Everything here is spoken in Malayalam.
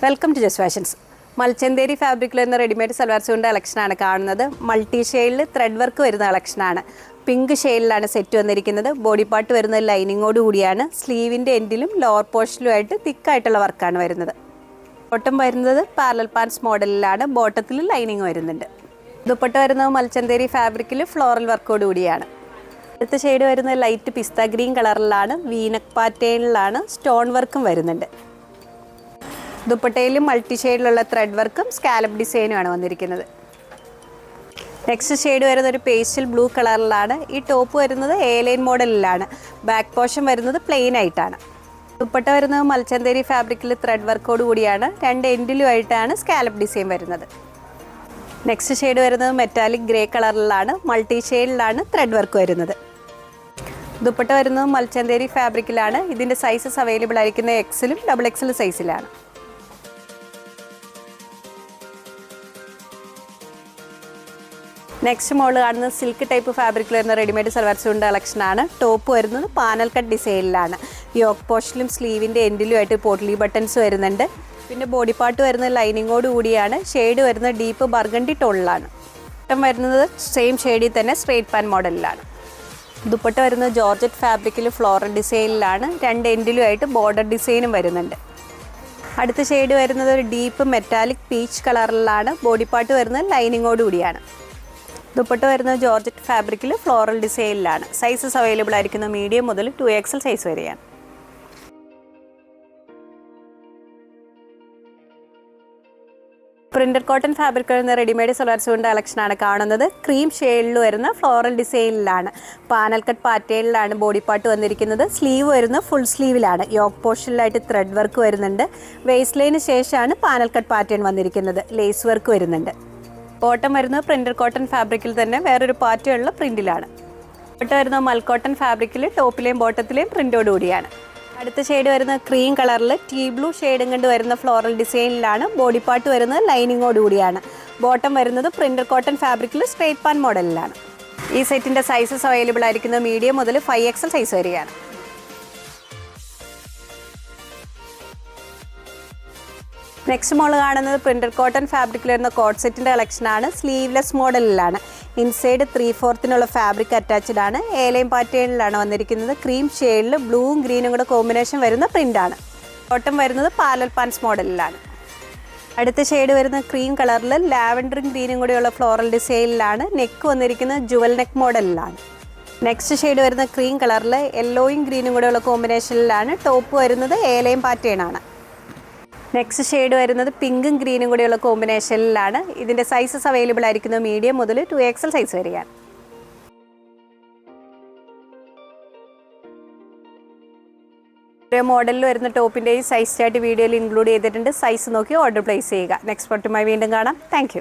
Welcome to just fashions. മൽച്ചന്തേരി ഫാബ്രിക്കിൽ വരുന്ന റെഡിമെയ്ഡ് സൽവാർ സ്യൂട്ടിൻ്റെ കളക്ഷനാണ് കാണുന്നത്. മൾട്ടി ഷെയ്ഡിൽ ത്രെഡ് വർക്ക് വരുന്ന കളക്ഷനാണ്. പിങ്ക് ഷെയ്ഡിലാണ് സെറ്റ് വന്നിരിക്കുന്നത്. ബോഡി പാർട്ട് വരുന്നത് ലൈനിങ്ങോട് കൂടിയാണ്. സ്ലീവിൻ്റെ എൻഡിലും ലോവർ പോർഷനിലുമായിട്ട് തിക്കായിട്ടുള്ള വർക്കാണ് വരുന്നത്. ബോട്ടം വരുന്നത് പാരലൽ പാൻസ് മോഡലിലാണ്. ബോട്ടത്തിൽ ലൈനിങ് വരുന്നുണ്ട്. ദുപ്പട്ട വരുന്നത് മൽച്ചന്തേരി ഫാബ്രിക്കിൽ ഫ്ലോറൽ വർക്കോട് കൂടിയാണ്. അടുത്ത ഷെയ്ഡ് വരുന്നത് ലൈറ്റ് പിസ്ത ഗ്രീൻ കളറിലാണ്. വീനക്ക് പാറ്റേണിലാണ്. സ്റ്റോൺ വർക്കും വരുന്നുണ്ട്. ദുപ്പട്ടയിലും മൾട്ടി ഷെയ്ഡിലുള്ള ത്രെഡ് വർക്കും സ്കാലപ്പ് ഡിസൈനുമാണ് വന്നിരിക്കുന്നത്. നെക്സ്റ്റ് ഷെയ്ഡ് വരുന്നത് ഒരു പേസ്റ്റൽ ബ്ലൂ കളറിലാണ്. ഈ ടോപ്പ് വരുന്നത് എ ലൈൻ മോഡലിലാണ്. ബാക്ക് പോർഷൻ വരുന്നത് പ്ലെയിൻ ആയിട്ടാണ്. ദുപ്പട്ട വരുന്നത് മൽച്ചന്തേരി ഫാബ്രിക്കിൽ ത്രെഡ് വർക്കോട് കൂടിയാണ്. രണ്ട് എൻഡിലുമായിട്ടാണ് സ്കാലപ്പ് ഡിസൈൻ വരുന്നത്. നെക്സ്റ്റ് ഷെയ്ഡ് വരുന്നത് മെറ്റാലിക് ഗ്രേ കളറിലാണ്. മൾട്ടി ഷെയ്ഡിലാണ് ത്രെഡ് വർക്ക് വരുന്നത്. ദുപ്പട്ട വരുന്നത് മൽച്ചന്തേരി ഫാബ്രിക്കിലാണ്. ഇതിൻ്റെ സൈസസ് അവൈലബിൾ ആയിരിക്കുന്ന എക്സലും ഡബിൾ എക്സൽ സൈസിലാണ്. നെക്സ്റ്റ് മോഡൽ കാണുന്നത് സിൽക്ക് ടൈപ്പ് ഫാബ്രിക്കിൽ വരുന്ന റെഡിമെയ്ഡ് സൽവാർ സ്യൂട്ടിൻ്റെ കളക്ഷനാണ്. ടോപ്പ് വരുന്നത് പാനൽ കട്ട് ഡിസൈനിലാണ്. യോക്ക് പോർഷനിലും സ്ലീവിൻ്റെ എൻഡിലുമായിട്ട് പോട്ട്ലി ബട്ടൺസ് വരുന്നുണ്ട്. പിന്നെ ബോഡി പാർട്ട് വരുന്നത് ലൈനിങ്ങോട് കൂടിയാണ്. ഷെയ്ഡ് വരുന്നത് ഡീപ്പ് ബർഗണ്ടി ടോണിലാണ്. ബട്ടൺ വരുന്നത് സെയിം ഷെയ്ഡിൽ തന്നെ സ്ട്രെയിറ്റ് പാൻ മോഡലിലാണ്. ദുപ്പട്ട വരുന്നത് ജോർജറ്റ് ഫാബ്രിക്കിൽ ഫ്ലോറൽ ഡിസൈനിലാണ്. രണ്ട് എൻഡിലുമായിട്ട് ബോർഡർ ഡിസൈനും വരുന്നുണ്ട്. അടുത്ത ഷെയ്ഡ് വരുന്നത് ഒരു ഡീപ്പ് മെറ്റാലിക് പീച്ച് കളറിലാണ്. ബോഡി പാർട്ട് വരുന്നത് ലൈനിങ്ങോട് കൂടിയാണ്. ദുപ്പട്ട വരുന്നത് ജോർജറ്റ് ഫാബ്രിക്കിൽ ഫ്ലോറൽ ഡിസൈനിലാണ്. സൈസസ് അവൈലബിൾ ആയിരിക്കുന്ന മീഡിയം മുതൽ 2XL സൈസ് വരെയാണ്. പ്രിന്റഡ് കോട്ടൺ ഫാബ്രിക് വരുന്ന റെഡിമെയ്ഡ് സൽവാർ സ്യൂട്ടിൻ്റെ കളക്ഷനാണ് കാണുന്നത്. ക്രീം ഷെയ്ഡിൽ വരുന്ന ഫ്ലോറൽ ഡിസൈനിലാണ്. പാനൽ കട്ട് പാറ്റേണിലാണ് ബോഡി പാർട്ട് വന്നിരിക്കുന്നത്. സ്ലീവ് വരുന്നത് ഫുൾ സ്ലീവിലാണ്. യോക്ക് പോർഷനിലായിട്ട് ത്രെഡ് വർക്ക് വരുന്നുണ്ട്. വേസ്റ്റ് ലൈന് ശേഷമാണ് പാനൽ കട്ട് പാറ്റേൺ വന്നിരിക്കുന്നത്. ലേസ് വർക്ക് വരുന്നുണ്ട്. ബോട്ടം വരുന്നത് പ്രിന്റഡ് കോട്ടൺ ഫാബ്രിക്കിൽ തന്നെ വേറൊരു പാറ്റേണുള്ള പ്രിന്റിലാണ്. ബോട്ടം വരുന്നത് മൽക്കോട്ടൺ ഫാബ്രിക്കിൽ ടോപ്പിലെയും ബോട്ടത്തിലെയും പ്രിന്റോട് കൂടിയാണ്. അടുത്ത ഷെയ്ഡ് വരുന്നത് ക്രീം കളറിൽ ടീ ബ്ലൂ ഷെയ്ഡും കൊണ്ട് വരുന്ന ഫ്ലോറൽ ഡിസൈനിലാണ്. ബോഡി പാർട്ട് വരുന്നത് ലൈനിങ്ങോട് കൂടിയാണ്. ബോട്ടം വരുന്നത് പ്രിന്റഡ് കോട്ടൺ ഫാബ്രിക്കിൽ സ്ട്രെയിറ്റ് പാൻ മോഡലിലാണ്. ഈ സെറ്റിൻ്റെ സൈസസ് അവൈലബിൾ ആയിരിക്കുന്നത് മീഡിയം മുതൽ 5XL സൈസ് വരെയാണ്. നെക്സ്റ്റ് മോഡൽ കാണുന്നത് പ്രിന്റഡ് കോട്ടൺ ഫാബ്രിക്കിൽ വരുന്ന കോട്ട് സെറ്റിൻ്റെ കളക്ഷനാണ്. സ്ലീവ്ലെസ് മോഡലിലാണ്. ഇൻസൈഡ് 3/4 ഫാബ്രിക് അറ്റാച്ച്ഡ് ആണ്. എ ലൈൻ പാറ്റേണിലാണ് വന്നിരിക്കുന്നത്. ക്രീം ഷെയ്ഡിൽ ബ്ലൂവും ഗ്രീനും കൂടെ കോമ്പിനേഷൻ വരുന്ന പ്രിൻ്റാണ്. ബോട്ടം വരുന്നത് പാരലൽ പാൻസ് മോഡലിലാണ്. അടുത്ത ഷെയ്ഡ് വരുന്ന ക്രീം കളറിൽ ലാവൻഡറും ഗ്രീനും കൂടെയുള്ള ഫ്ലോറൽ ഡിസൈനിലാണ്. നെക്ക് വന്നിരിക്കുന്നത് ജുവൽ നെക്ക് മോഡലിലാണ്. നെക്സ്റ്റ് ഷെയ്ഡ് വരുന്ന ക്രീം കളറിൽ യെല്ലോയും ഗ്രീനും കൂടെയുള്ള കോമ്പിനേഷനിലാണ്. ടോപ്പ് വരുന്നത് എ ലൈൻ പാറ്റേണാണ്. നെക്സ്റ്റ് ഷെയ്ഡ് വരുന്നത് പിങ്കും ഗ്രീനും കൂടെയുള്ള കോമ്പിനേഷനിലാണ്. ഇതിൻ്റെ സൈസസ് അവൈലബിൾ ആയിരിക്കുന്നത് മീഡിയം മുതൽ 2XL സൈസ് വരെയാണ്. ഓരോ മോഡലിൽ വരുന്ന ടോപ്പിൻ്റെയും സൈസ് ചാർട്ട് വീഡിയോയിൽ ഇൻക്ലൂഡ് ചെയ്തിട്ടുണ്ട്. സൈസ് നോക്കി ഓർഡർ പ്ലേസ് ചെയ്യുക. നെക്സ്റ്റ് ഫോട്ടോയുമായി വീണ്ടും കാണാം. താങ്ക്